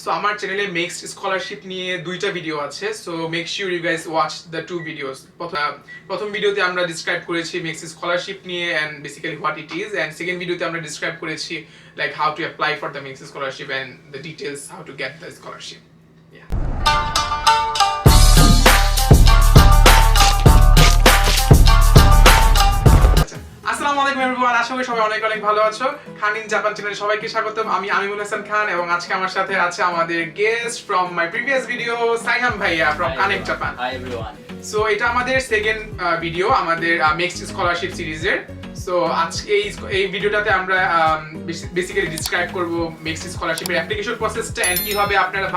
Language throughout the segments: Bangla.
সো আমার চ্যানেলে মিক্সড স্কলারশিপ নিয়ে দুইটা ভিডিও আছে, so make sure you guys watch the two videos. প্রথম ভিডিওতে আমরা ডিসক্রাইব করেছি মিক্সড স্কলারশিপ নিয়ে and basically what it is, and second ভিডিওতে আমরা ডিসক্রাইব করেছি like how to apply for the mixed scholarship and the details how to get the scholarship. আসসালামু আলাইকুম এভরিওয়ান, আশা করি সবাই অনেক অনেক ভালো আছো। খান ইন জাপান চ্যানেলে সবাইকে স্বাগতম। আমি আমিনুল হাসান খান এবং আজকে আমার সাথে আছে আমাদের guest from my previous video Saiham ভাইয়া from Connect Japan. Hi everyone. So এটা আমাদের সেকেন্ড ভিডিও আমাদের মিক্সড স্কলারশিপ সিরিজের। সো আজকে এই ভিডিওটাতে আমরা বেসিক্যালি ডিসক্রাইব করব মিক্সড স্কলারশিপের অ্যাপ্লিকেশন প্রসেসটা এন্ড কিভাবে আপনারা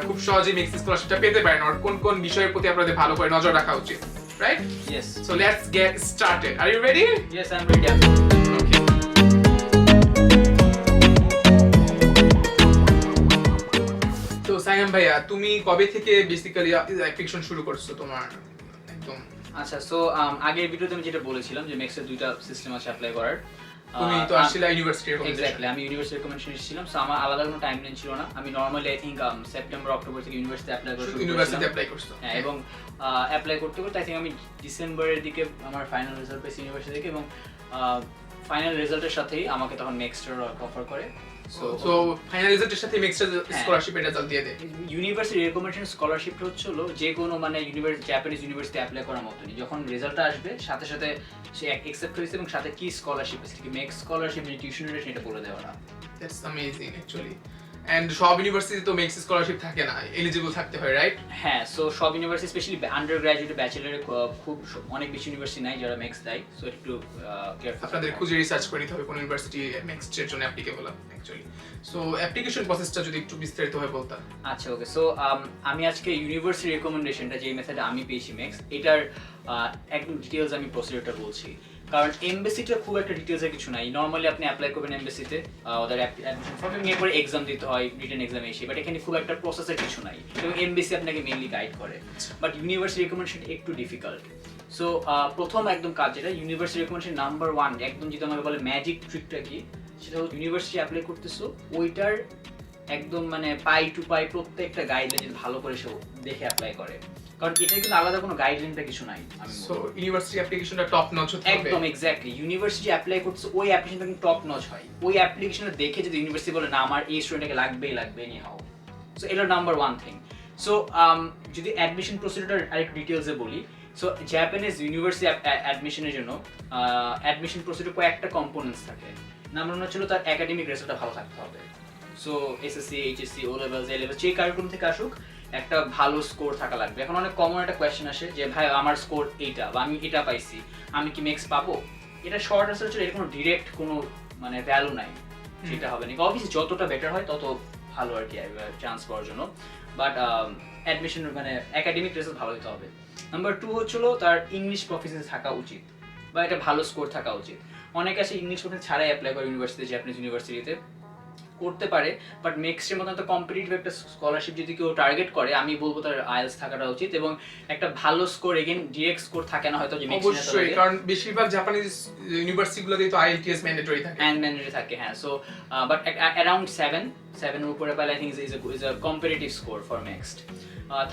খুব সহজেই মিক্সড স্কলারশিপটা পেতে পারেন আর কোন কোন বিষয়ের প্রতি আপনাদের ভালো করে নজর রাখা উচিত। Right? Yes. So let's get started. Are you ready? Yes, I'm ready. Okay. তো সাইয়াম ভাইয়া, তুমি কবে থেকে বেসিক্যালি অ্যাপ্লিকেশন শুরু করছো তোমার একদম? আচ্ছা, সো আগের ভিডিওতে আমি যেটা বলেছিলাম যে মেক্সের দুইটা সিস্টেম আছে অ্যাপ্লাই করার। তুমি তো আসলে ইউনিভার্সিটির রেকমেন্ডেশন। এক্স্যাক্টলি, আমি ইউনিভার্সিটি রেকমেন্ডেশন ছিলাম, সো আমার আলাদা কোনো টাইমলাইন ছিল না। আমি normally I think September October থেকে ইউনিভার্সিটি অ্যাপ্লাই করতে ইউনিভার্সিটি অ্যাপ্লাই করছো। হ্যাঁ, এবং অ্যাপ্লাই করতে করতে আই থিংক আমি ডিসেম্বরের দিকে আমার ফাইনাল রেজাল্ট পেয়েছি ইউনিভার্সিটি থেকে, এবং ফাইনাল রেজাল্টের সাথেই আমাকে তখন নেক্সটের অফার করে। সো ফাইনাল রেজাল্টের সাথে মিক্সড স্কলারশিপের রেজাল্ট দিয়ে দেয়। ইউনিভার্সিটি রেকমেন্ডেশন স্কলারশিপ হচ্ছিল যে কোনো মানে জাপানিজ ইউনিভার্সিটি অ্যাপ্লাই করার মতনই। যখন রেজাল্টটা আসবে সাথে সাথে সে অ্যাকসেপ্ট হয়েছে এবং সাথে কি স্কলারশিপ আছে, কি মেক্স স্কলারশিপ মানে টিউশন রেট এটা বলে দেওয়া। That's amazing actually. এন্ড সব ইউনিভার্সিটি তো মিক্সড স্কলারশিপ থাকে না, এলিজিবল থাকতে হয়, রাইট? হ্যাঁ, সো সব ইউনিভার্সিটি স্পেশালি আন্ডার গ্র্যাজুয়েট ব্যাচেলরে খুব অনেক বেশি ইউনিভার্সিটি নাই যারা মেক্স দেয়, সো একটু কেয়ারফুল আপনাদের খুঁজে রিসার্চ করে নিতে হবে কোন ইউনিভার্সিটি নেক্সট এর জন্য অ্যাপ্লিকেবল অ্যাকচুয়ালি। সো অ্যাপ্লিকেশন প্রসেসটা যদি একটু বিস্তারিত ভাবে বলতা। আচ্ছা, ওকে। সো আমি আজকে ইউনিভার্সিটি রেকমেন্ডেশনটা যে মেথডে আমি পেয়েছি মেক্স, এটার একদম ডিটেইলস আমি প্রসিডিউরটা বলছি, কারণ এমবেসিটা খুব একটা ডিটেইলসে কিছু নাই। নরমালি আপনি অ্যাপ্লাই করবেন এমবেসিতে, ওদের অ্যাডমিশন ফর্ম নিয়ে পরে এক্সাম দিতে হয়, রিটেন এক্সাম এসে, বাট এখানে খুব একটা প্রসেসের কিছু নাই এবং এমবেসি আপনাকে মেইনলি গাইড করে। বাট ইউনিভার্সিটি রেকমেন্ডেশন একটু ডিফিকাল্ট। সো প্রথম একদম কাজ যেটা ইউনিভার্সিটি রেকমেন্ডেশন নাম্বার 1, একদম যদি আমাকে বলে ম্যাজিক ট্রিকটা কি, সেটা হচ্ছে ইউনিভার্সিটি অ্যাপ্লাই করতেছো ওইটার একদম মানে পাই টু পাই প্রত্যেকটা গাইডলাইন ভালো করে সে দেখে অ্যাপ্লাই করে, কারণ এটা কিন্তু আলাদা কোনো গাইডলাইনটা কিছু নাই। সো ইউনিভার্সিটি অ্যাপ্লিকেশনটা টপ নচ হতে হবে। একদম এক্স্যাক্টলি, ইউনিভার্সিটি অ্যাপ্লাই করছে ওই অ্যাপ্লিকেশনটা কিন্তু টপ নচ হয়। ওই অ্যাপ্লিকেশনটা দেখে যদি ইউনিভার্সিটি বলে না আমার এই স্টুডেন্টকে লাগবে এনি হাউ, সো এটা নাম্বার 1 থিং। সো যদি অ্যাডমিশন প্রসিডিউরটা আরেকটু ডিটেইলসে বলি, সো জাপানিজ ইউনিভার্সিটি অ্যাডমিশনের জন্য অ্যাডমিশন প্রসিডিউর কয়েকটা কম্পোনেন্টস থাকে। নাম্বার 1 হলো তার একাডেমিক রেজাল্টটা ভালো থাকতে হবে। So SSC, HSC, O levels, A levels যে কারিকুলাম থেকে আসুক একটা ভালো স্কোর থাকা লাগবে। এখন অনেক কমন একটা কোয়েশ্চেন আসে যে ভাই আমার স্কোর এইটা বা আমি এটা পাইছি, আমি কি মেক্স পাবো? এটা শর্ট আনসার হচ্ছে এর কোনো ডিরেক্ট কোনো মানে ভ্যালু নাই, সেটা হবে না। অবভিয়াসলি যতটা বেটার হয় তত ভালো আর কি চান্স পাওয়ার জন্য, বাট অ্যাডমিশন মানে একাডেমিক রেজাল্ট ভালো হতে হবে। নাম্বার 2 হচ্ছিল তার ইংলিশ প্রফিসিয়েন্সি থাকা উচিত বা এটা ভালো স্কোর থাকা উচিত। অনেকে আছে ইংলিশ প্রফিসিয়েন্সি ছাড়াই অ্যাপ্লাই করে ইউনিভার্সিটি, জাপানিজ ইউনিভার্সিটিতে করতে পারে, বাট মেক্সের মতো একটা কম্পিটিটিভ একটা স্কলারশিপ যদি কেউ টার্গেট করে আমি বলবো তার আইএলটিএস থাকাটা উচিত এবং একটা ভালো স্কোর, এগেইন ডিরেক্ট স্কোর থাকে না হয়তো যে মেক্স অবশ্যই, কারণ বেশিরভাগ জাপানিজ ইউনিভার্সিটিগুলোতেই তো আইএলটিএস ম্যান্ডেটরি থাকে থাকে। হ্যাঁ, সো বাট অ্যারাউন্ড 7 এর উপরে পাইলে I think is a competitive score for next.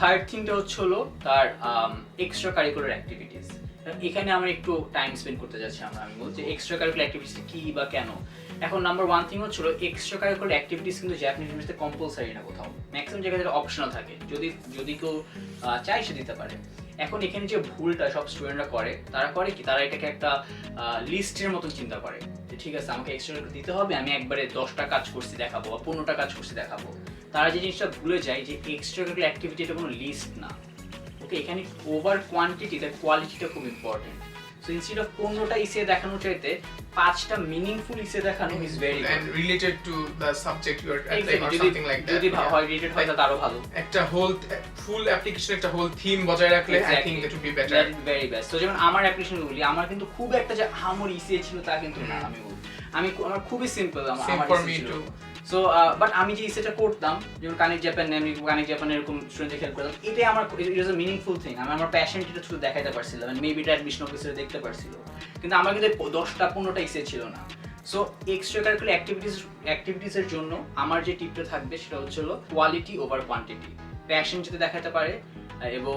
Third থিংটা হলো তার এক্সট্রা কারিকুলার অ্যাক্টিভিটিস। এখানে আমরা একটু টাইম স্পেন্ড করতে যাচ্ছি, আমি বলছি এক্সট্রা কারিকুলার অ্যাক্টিভিটিস কি বা কেন। এখন নাম্বার 1 থিং হচ্ছিল এক্সট্রা কারিকুলার অ্যাক্টিভিটিস কিন্তু জাপানিজ ইউনিভার্সিটিতে কম্পালসারি না, কোথাও ম্যাক্সিমাম জায়গায় এটা অপশনাল থাকে, যদি কেউ চায় সে দিতে পারে। এখন এখানে যে ভুলটা সব স্টুডেন্টরা করে, তারা করে কি তারা এটাকে একটা লিস্টের মতন চিন্তা করে যে ঠিক আছে আমাকে এক্সট্রা দিতে হবে, আমি একবারে 10টা কাজ করছি দেখাবো বা 15টা কাজ করছি দেখাবো। তারা যে জিনিসটা ভুলে যায় যে এক্সট্রা কারিকুলার অ্যাক্টিভিটি এটা কোনো লিস্ট না। ওকে, এখানে ওভার কোয়ান্টিটি তার কোয়ালিটিটা খুব ইম্পর্টেন্ট। সো ইনস্টেড অফ 15টা ইসে দেখানো চাইতে 5টা মিনিংফুল ইসে দেখানো is very good and related to the subject you are applying or something like that. যদি হয় রিলেটেড হয় তাহলে আরো ভালো। একটা হোল ফুল অ্যাপ্লিকেশন, একটা হোল থিম বজায় রাখলে I think that would be better. That is very best. So যেমন আমার অ্যাপ্লিকেশনগুলি আমার কিন্তু খুব একটা যে আমার ইসে ছিল তা কিন্তু না। আমার খুবই সিম্পল আমার ইসে ছিল। সো বাট আমি যে ইসেটা করতাম যেমন কানেক্ট জাপান এরকম স্টুডেন্টদের হেল্প করতাম, এটাই আমার it is a meaningful thing. আমি আমার প্যাশনটা শুধু দেখাইতে পারছিলাম, মেবি এটা অ্যাডমিশন অফিসারে দেখতে পারছিল, কিন্তু আমার কিন্তু 10টা 15টা ইসে ছিল না। সো এক্সট্রা কারিকুলার অ্যাক্টিভিটিসের জন্য আমার যে টিপটা থাকবে সেটা হচ্ছে কোয়ালিটি ওভার কোয়ান্টিটি। প্যাশন যদি দেখাতে পারে এবং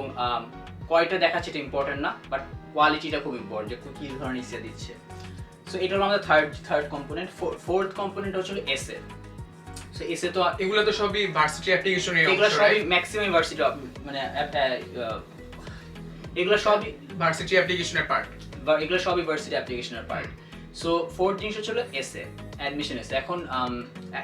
কয়টা দেখাচ্ছে এটা ইম্পর্টেন্ট না, বাট কোয়ালিটিটা খুব ইম্পর্টেন্ট, যে কী ধরনের ইচ্ছা দিচ্ছে। সো এটা হলো আমাদের থার্ড কম্পোনেন্ট। ফোর্থ কম্পোনেন্ট হচ্ছে এসে। সো এসে তো এগুলো তো সবই ভার্সিটি অ্যাপ্লিকেশনের এগুলো সবই ম্যাক্সিমাম ভার্সিটি মানে এগুলো সবই ভার্সিটি অ্যাপ্লিকেশনের পার্ট, এগুলো সবই ভার্সিটি অ্যাপ্লিকেশনের পার্ট। সো ফোর্থ জিনিস হচ্ছে এসে, অ্যাডমিশন এসে। এখন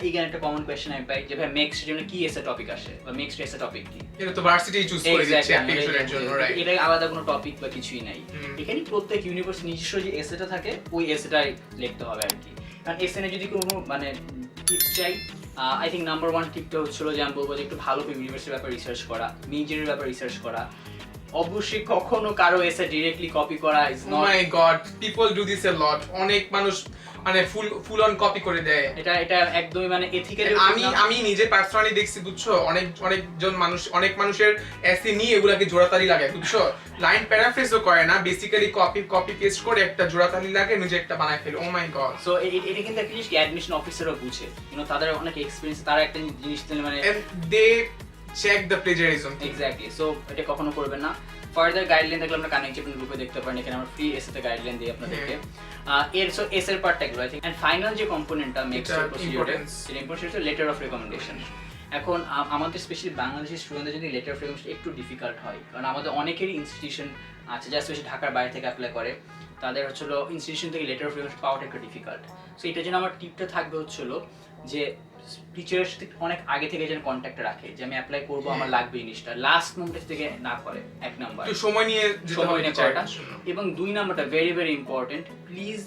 এখানে একটা কমন কোয়েশ্চেন আমি পাই যে ভাই মেক্সট জন্য কি এসে টপিক আসে বা মেক্সট এসে টপিক কি? এটা তো ভার্সিটি চুজ করে দিচ্ছে অ্যাপ্লিকেশনের জন্য, রাইট? এটা আলাদা কোনো টপিক বা কিছুই নাই। এখানে প্রত্যেক ইউনিভার্সিটি নিজস্ব যে এসেটা থাকে ওই এসেটাই লিখতে হবে আর কি। কারণ এসে যদি কোনো মানে টিপস চাই, আই থিঙ্ক নাম্বার 1 টিপটা হচ্ছিল যে আমি বলবো যে একটু ভালো করে ইউনিভার্সিটির ব্যাপারে রিসার্চ করা, মেজরের ব্যাপারে রিসার্চ করা। অবশ্যই কখনো কারো এসে ডিরেক্টলি কপি করা is not, my god, people do this a lot. অনেক মানুষ মানে ফুল অন কপি করে দেয়। এটা একদমই মানে এথিক্যালি আমি নিজে পার্সোনালি দেখছি, বুঝছো? অনেক মানুষের এসে নিয়ে এগুলাকে জোড়াতালি লাগায়, বুঝছো? লাইন প্যারাফ্রেজও করে না, বেসিক্যালি কপি পেস্ট করে একটা জোড়াতালি লাগে, নিজে একটা বানায় ফেলে। ও মাই গড। সো এটা কিন্তু একটা জিনিস কি অ্যাডমিশন অফিসারও বুঝে, তাদের অনেক এক্সপেরিয়েন্স, তারা একটা জিনিস মানে they check the plagiarism. Exactly. So এটা কখনো করবেন না। ফার্দার গাইডলাইন থাকলে আমরা কানেক্ট চ্যাপ্টার গ্রুপে দেখতে পারেন, এখানে আমরা ফ্রি এসএতে গাইডলাইন দিই আপনাদেরকে। সো এস এর পার্টটা এগুলো আই থিঙ্ক। এন্ড ফাইনাল যে কম্পোনেন্টটা মেক্স প্রসিডিউরে, সেটা ইম্পর্টেন্ট হচ্ছে লেটার অফ রেকমেন্ডেশন। এখন আমাদের স্পেশালি বাংলাদেশি স্টুডেন্টদের যদি লেটার অফ রেকমেন্ডেশন একটু ডিফিকাল্ট হয়, কারণ আমাদের অনেকেরই ইনস্টিটিউশন আছে যা স্পেশালি ঢাকার বাইরে থেকে অ্যাপ্লাই করে, তাদের হচ্ছিল ইনস্টিটিউশন থেকে লেটার অফ রেকমেন্ডেশন পাওয়াটা একটু ডিফিকাল্ট। সো এটার জন্য আমার টিপটা থাকবে হচ্ছিল যে টিচারের সাথে অনেক আগে থেকে যেন কন্ট্যাক্ট রাখে, যে আমি অ্যাপ্লাই করবো, আমার লাগবে জিনিসটা, লাস্ট মোমেন্ট থেকে না করে। এক নাম্বার সময় নিয়ে করাটা। এবং 2 নাম্বারটা ভেরি ভেরি ইম্পর্টেন্ট, প্লিজ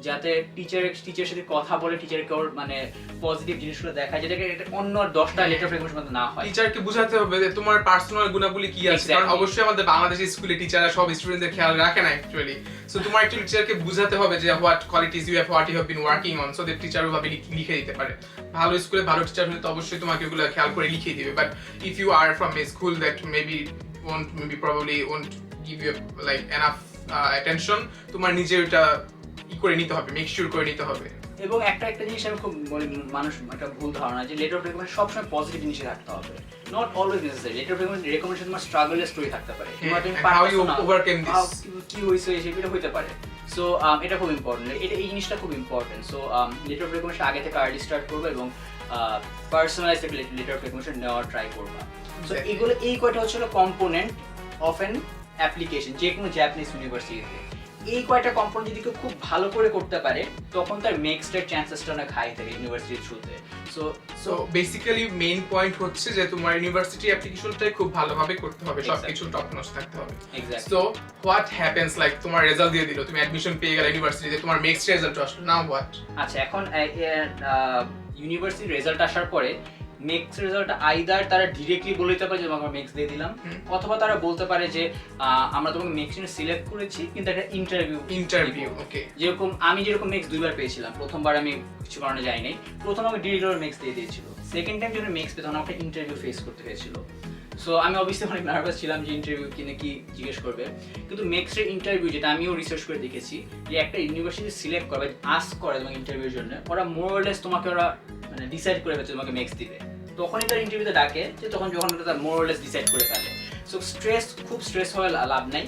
যাতে টিচারের সাথে কথা বলে, টিচারকে ওর মানে পজিটিভ জিনিসগুলো দেখায়, যাতে এটা অন্য 10টা লেটার ফ্রেগমেন্টের মধ্যে না হয়। টিচারকে বোঝাতে হবে যে তোমার পার্সোনাল গুণাবলী কি আছে, কারণ অবশ্যই আমাদের বাংলাদেশি স্কুলে টিচাররা সব স্টুডেন্টদের খেয়াল রাখে না অ্যাকচুয়ালি। সো তোমার একটু টিচারকে বোঝাতে হবে যে what qualities you have, what you have been working on, so that teacher ওভাবে লিখে দিতে পারে। ভালো স্কুলে ভালো টিচার হলে তো অবশ্যই তোমাকে এগুলো খেয়াল করে লিখে দিবে। But if you are from a school that probably won't give you like enough attention, তোমার নিজের এটা করে নিতে হবে, মেক শিওর করে নিতে হবে। এবং একটা জিনিস আমি খুব মানুষ একটা ভুল ধারণা যে লেটার অফ রেকমেন্ডেশন সবসময় পজিটিভ জিনিসই রাখতে হবে, not always necessary. Letter of recommendation তোমার স্ট্রাগলের স্টোরি থাকতে পারে, how you overcame this, কি হইছে সেটা হতে পারে। সো এটা খুব ইম্পর্টেন্ট, এই জিনিসটা খুব important. So letter of recommendation আগে থেকে আর্লি স্টার্ট করবে এবং পার্সোনালাইজ লেটার অফ রেকমেন্ডেশন নেওয়ার ট্রাই করবা। সো এই কয়টা হচ্ছে কম্পোনেন্ট অফ অ্যান অ্যাপ্লিকেশন যে কোনো জাপানিজ ইউনিভার্সিটিতে। এই কয়টা কম্পোনেন্ট যদি কেউ খুব ভালো করে করতে পারে, তখন তার নেক্সটের চান্সেসটা অনেক হাই থাকে ইউনিভার্সিটির থ্রুতে। সো বেসিক্যালি মেইন পয়েন্ট হচ্ছে যে তোমার ইউনিভার্সিটি অ্যাপ্লিকেশনটাই খুব ভালোভাবে করতে হবে, সবকিছু টপ নচ থাকতে হবে। সো হোয়াট হ্যাপেন্স, লাইক তোমার রেজাল্ট দিয়ে দিল, তুমি অ্যাডমিশন পেয়ে গেলে ইউনিভার্সিটিতে, তোমার নেক্সট রেজাল্ট আসলো, নাও হোয়াট? আচ্ছা, এখন ইউনিভার্সিটি রেজাল্ট আসার পরে মেক্স রেজাল্টটা আইদার তারা ডিরেক্টলি বলে দিতে পারে যে তোমাকে মেক্স দিয়ে দিলাম, অথবা তারা বলতে পারে যে আমরা তোমাকে মেক্স জন্য সিলেক্ট করেছি, কিন্তু একটা ইন্টারভিউ। ওকে, যেরকম আমি মেক্স 2 বার পেয়েছিলাম। প্রথমবার আমি কিছু কারণে যাই নাই, প্রথম আমি ডিরেক্টর মেক্স দিয়ে দিয়েছিল। সেকেন্ড টাইম যখন মেক্স পেতাম আমাকে ইন্টারভিউ ফেস করতে হয়েছিল। সো আমি অবভিয়াসলি অনেক নার্ভাস ছিলাম যে ইন্টারভিউ কিনে কি জিজ্ঞেস করবে, কিন্তু মেক্সের ইন্টারভিউ যেটা আমিও রিসার্চ করে দেখেছি, যে একটা ইউনিভার্সিটি সিলেক্ট করে আস্ক করে তোমাকে ইন্টারভিউর জন্য, ওরা মোরলেস তোমাকে ওরা মানে ডিসাইড করে ফেলছে তোমাকে মেক্স দিবে। তখনই তার ইন্টারভিউতে ডাকে, যে যখন তার মোরলেস ডিসাইড করে ফেলে। সো খুব স্ট্রেস হওয়ার লাভ নাই।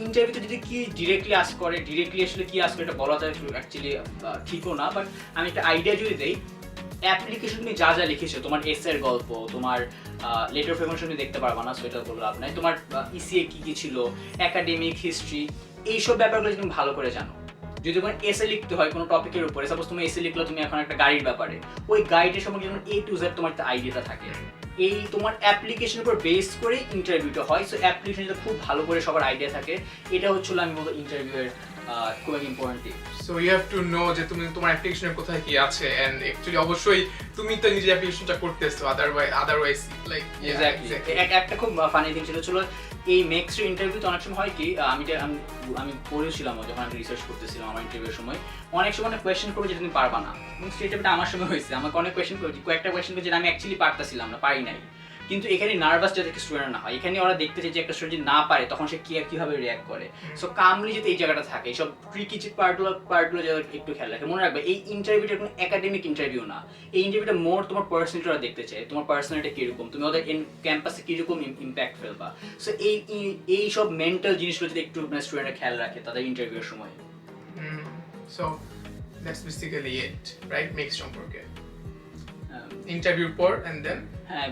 ইন্টারভিউতে যদি কি ডিরেক্টলি আস্ক করে, আসলে কি আস্ক করে এটা বলাটা অ্যাকচুয়ালি ঠিকও না, বাট আমি একটা আইডিয়া যদি দেই, অ্যাপ্লিকেশন তুমি যা লিখেছো, তোমার এসের গল্প, তোমার লেটার অফ রেকমেন্ডেশন তুমি দেখতে পারবা না, সো এটা বলে লাভ নাই। তোমার ইসিএ কি ছিল, একাডেমিক হিস্ট্রি, এইসব ব্যাপারগুলো তুমি ভালো করে জানো। যদি তোমার এসে লিখতে হয় কোনো টপিকের উপরে, সাপোজ তুমি এসে লিখলো তুমি এখন একটা গাড়ির ব্যাপারে, ওই গাইডের সম্পর্কে যেমন A to Z তোমার একটা আইডিয়াটা থাকে, এই তোমার অ্যাপ্লিকেশনের উপর বেস করে ইন্টারভিউটা হয়। সো অ্যাপ্লিকেশন যদি খুব ভালো করে সবার আইডিয়া থাকে, এটা হচ্ছিল আমি বলবো ইন্টারভিউয়ের খুব important tip. So you have to know যে তুমি তোমার অ্যাপ্লিকেশনের কোথায় কি আছে, এন্ড অ্যাকচুয়ালি অবশ্যই তুমি তো নিজে অ্যাপ্লিকেশনটা করতেছো, আদারওয়াইজ লাইক এক্স্যাক্টলি। একটা খুব ফানি থিং ছিল এই মেক্সের ইন্টারভিউতে অনেক সময় হয় কি, আমি পড়েছিলাম যখন আমি রিসার্চ করতেছিলাম আমার ইন্টারভিউর সময়, অনেক সময় কোয়েশ্চেন করবে যেটা তুমি পারবা না, এবং সেটা আমার সময় হয়েছে, আমাকে অনেক কোয়েশ্চেন করেছি, কয়েকটা কোয়েশ্চেন যেটা আমি অ্যাকচুয়ালি পারতেছিলাম না, পারি নাই। কিন্তু এখানে নার্ভাস যাতে স্টুডেন্ট না হয়, এখানে ওরা দেখতে চায় যে একটা স্টুডেন্ট যদি না পারে তখন সে কিভাবে রিয়াক্ট করে। সো কামলি যাতে এই জায়গাটা থাকে, এইসব ট্রিকি পার্টগুলো যাতে একটু খেয়াল রাখে। মনে রাখবে এই ইন্টারভিউটা কোনো একাডেমিক ইন্টারভিউ না, এই ইন্টারভিউটা মোর তোমার পার্সোনালিটি ওরা দেখতে চায়, তোমার পার্সোনালিটি কিরকম, তুমি ওদের ক্যাম্পাসে কিরকম ইম্প্যাক্ট ফেলবা। সো এই সব মেন্টাল জিনিসগুলো যদি একটু স্টুডেন্টরা খেয়াল রাখে তাদের ইন্টারভিউর সময়। So that's basically it, right? MEXT সম্পর্কে ইন্টারভিউর পর এন্ড দেন হ্যাঁ,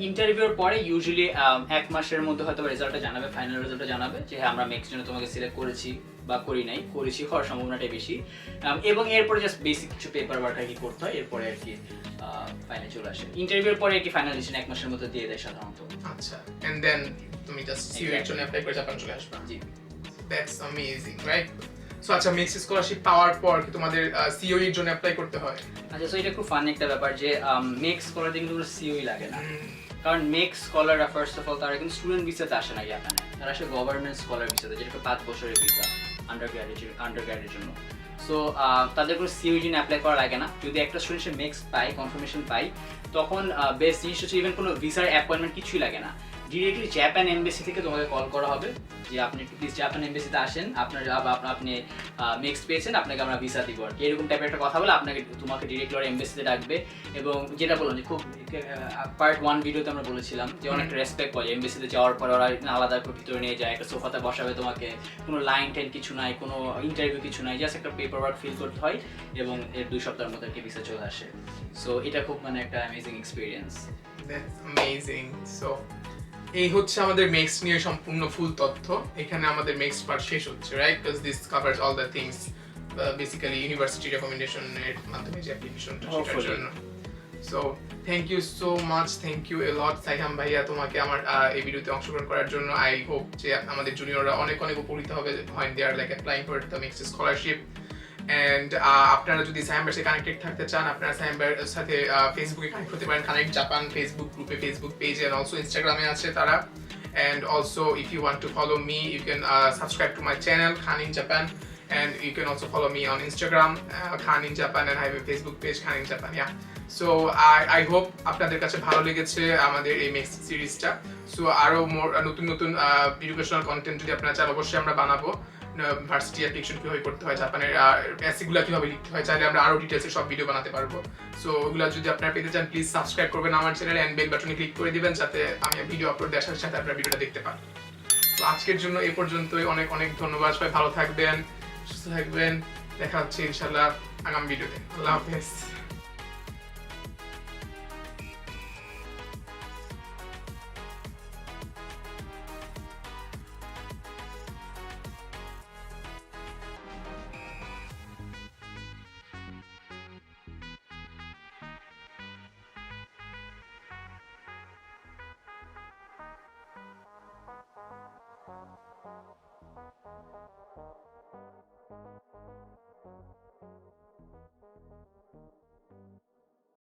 ইন্টারভিউর পরে ইউজুয়ালি 1 মাসের মধ্যে হয়তো রেজাল্টটা জানাবে, ফাইনাল রেজাল্টটা জানাবে যে হ্যাঁ আমরা নেক্সট জন্য তোমাকে সিলেক্ট করেছি বা করি নাই, করেছি হওয়ার সম্ভাবনাটাই বেশি। এবং এরপরে জাস্ট বেসিক কিছু পেপার ওয়ার্ক আর কি করতে হয়, এরপরে আর কি ফাইনাল চলে আসে। ইন্টারভিউর পরে আর কি ফাইনাল ডিসিশন 1 মাসের মধ্যে দিয়ে দেয় সাধারণত। আচ্ছা, এন্ড দেন তুমি জাস্ট সিইউ এর জন্য অ্যাপ্লাই করে জাপান চলে আসবা। জি, দ্যাটস অ্যামেজিং, রাইট? সো আচ্ছা, মিক্স স্কলারশিপ পাওয়ার পর কি তোমাদের সিইউ এর জন্য অ্যাপ্লাই করতে হয়? আচ্ছা, সো এটা খুব ফান একটা ব্যাপার যে মেক্স স্কলারদের কিন্তু সিওই লাগে না, কারণ মেক্স স্কলাররা ফার্স্ট অফ অল তারা কিন্তু স্টুডেন্ট ভিসাতে আসে না জাপানে, তারা আসে গভর্নমেন্ট স্কলার ভিসাতে, যেটা 5 বছরের ভিসা আন্ডারগ্র্যাডের জন্য। সো তাদের কোনো সিইউ জন্য অ্যাপ্লাই করা লাগে না। যদি একটা স্টুডেন্ট সে মেক্স পায়, কনফার্মেশন পায়, তখন বেস্ট জিনিস হচ্ছে ইভেন কোনো ভিসার অ্যাপয়েন্টমেন্ট কিছুই লাগে না, ডিরেক্টলি জাপান এমবেসি থেকে তোমাকে কল করা হবে যে আপনি একটু প্লিজ জাপান এমবেসিতে আসেন, আপনি মেক্স পেয়েছেন, আপনাকে আমরা ভিসা দিব আর কি, এরকম টাইপের একটা কথা বলে তোমাকে ডিরেক্টলি ওরা এমবেসিতে ডাকবে। এবং যেটা বললাম যে খুব পার্ট 1 ভিডিওতে আমরা বলেছিলাম যে অনেকটা রেসপেক্ট পাওয়া যায় এমবেসিতে যাওয়ার পর, ওরা আলাদা করে ভিতরে নিয়ে যায়, একটা সোফাতে বসাবে তোমাকে, কোনো লাইন টাইন কিছু নাই, কোনো ইন্টারভিউ কিছু নাই, জাস্ট একটা পেপার ওয়ার্ক ফিল করতে হয় এবং এর 2 সপ্তাহের মধ্যে আর কি ভিসা চলে আসে। সো এটা খুব একটা amazing experience. That's amazing. So এই হচ্ছে আমাদের মেক্স নিয়ে সম্পূর্ণ ফুল তথ্য। এখানে আমাদের মেক্স পার্ট শেষ হচ্ছে, right? Because this covers all the things basically university recommendation এর মাধ্যমে যে অ্যাপ্লিকেশনটা সেটার জন্য। So thank you so much, thank you a lot Saiham ভাইয়া তোমাকে আমার এই ভিডিওতে অংশগ্রহণ করার জন্য। আই হোপ যে আমাদের জুনিয়ররা অনেক অনেক উপকৃত হবে when they are like applying for the mixed scholarship. And আপনারা যদি সাইহাম ভাইয়ের সাথে কানেক্টেড থাকতে চান, আপনারা সাইহাম ভাইয়ের সাথে ফেসবুকে কানেক্ট হতে পারেন, কানেক্ট জাপান ফেসবুক গ্রুপে, ফেসবুক পেজে, এন্ড অলসো ইনস্টাগ্রামে আছে তারা। And also if you want to follow me, you can subscribe to my channel Khan in Japan, and you can also follow me on Instagram Khan in Japan, and I have a Facebook page Khan in Japan. Yeah, so I hope আপনাদের কাছে ভালো লেগেছে আমাদের এই মেক্স সিরিজটা। সো আরো নতুন নতুন এডুকেশনাল কন্টেন্ট যদি আপনারা চান অবশ্যই আমরা বানাবো। ভার্সিটি অ্যাপ্লিকেশন কিভাবে করতে হয়, জাপানের এসিগুলো কিভাবে লিখতে হয়, চাইলে আমরা আরো ডিটেলসে সব ভিডিও বানাতে পারবো। সো ওগুলো যদি আপনারা পেতে চান প্লিজ সাবস্ক্রাইব করবেন আমার চ্যানেল, এন্ড বেল বাটনে ক্লিক করে দিবেন যাতে আমি ভিডিও আপলোড দেওয়ার সাথে সাথে আপনারা ভিডিওটা দেখতে পান। তো আজকের জন্য এই পর্যন্তই, অনেক অনেক ধন্যবাদ। সবাই ভালো থাকবেন, সুস্থ থাকবেন, দেখা হচ্ছে ইনশাআল্লাহ আগামী ভিডিওতে। আল্লাহ হাফেজ।